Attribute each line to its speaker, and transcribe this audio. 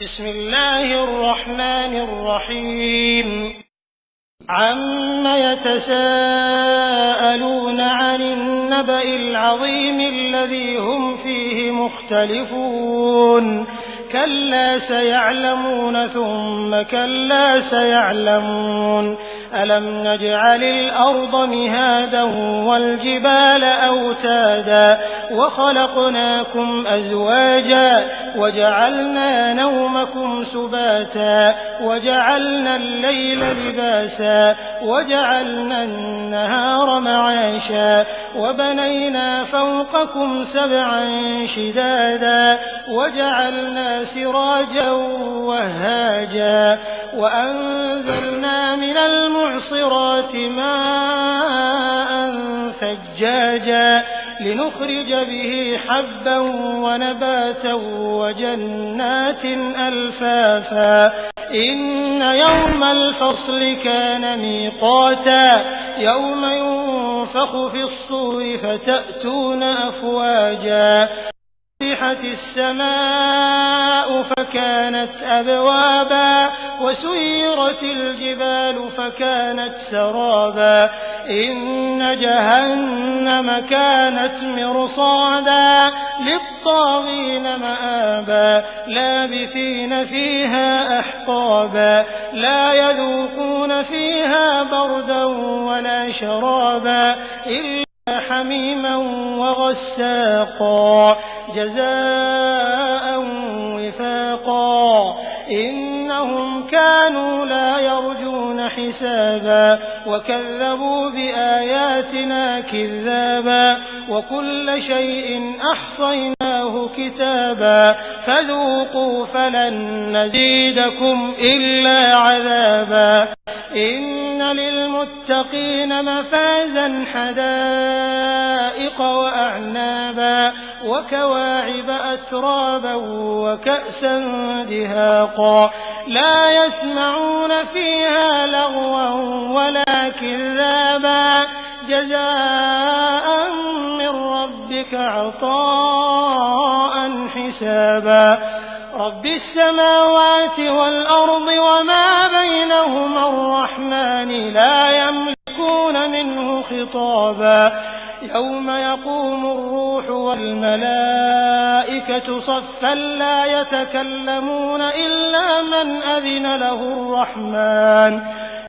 Speaker 1: بسم الله الرحمن الرحيم عم يتساءلون عن النبأ العظيم الذي هم فيه مختلفون كلا سيعلمون ثم كلا سيعلمون ألم نجعل الأرض مهادا والجبال أوتادا وخلقناكم أزواجا وجعلنا نومكم سباتا وجعلنا الليل لباسا وجعلنا النهار معاشا وبنينا فوقكم سبعا شدادا وجعلنا سراجا وهاجا وأنزلنا من المعصرات ماء ثجاجا لنخرج به حبا ونباتا وجنات ألفافا إن يوم الفصل كان ميقاتا يوم ينفخ في الصور فتأتون أفواجا فتحت السماء فكانت أبوابا وسيرت الجبال فكانت سرابا إن جهنم كانت مرصادا للطاغين مآبا لابثين فيها أحقابا لا يذوقون فيها بردا ولا شرابا إلا حميما وغساقا جزاء وفاقا إنهم كانوا لا يرجون حسابا وكذبوا بآياتنا كذابا وكل شيء أحصيناه كتابا فذوقوا فلن نزيدكم إلا عذابا إن للمتقين مفازا حدائق وأعنابا وكواعب أترابا وكأسا دهاقا لا يسمعون فيها لغوا ولا كذابا جزاء من ربك عطاء حسابا رب السماوات والأرض وما بينهما الرحمن لا يملكون منه خطابا يوم يقوم الروح والملائكة صفا لا يتكلمون إلا من أذن له الرحمن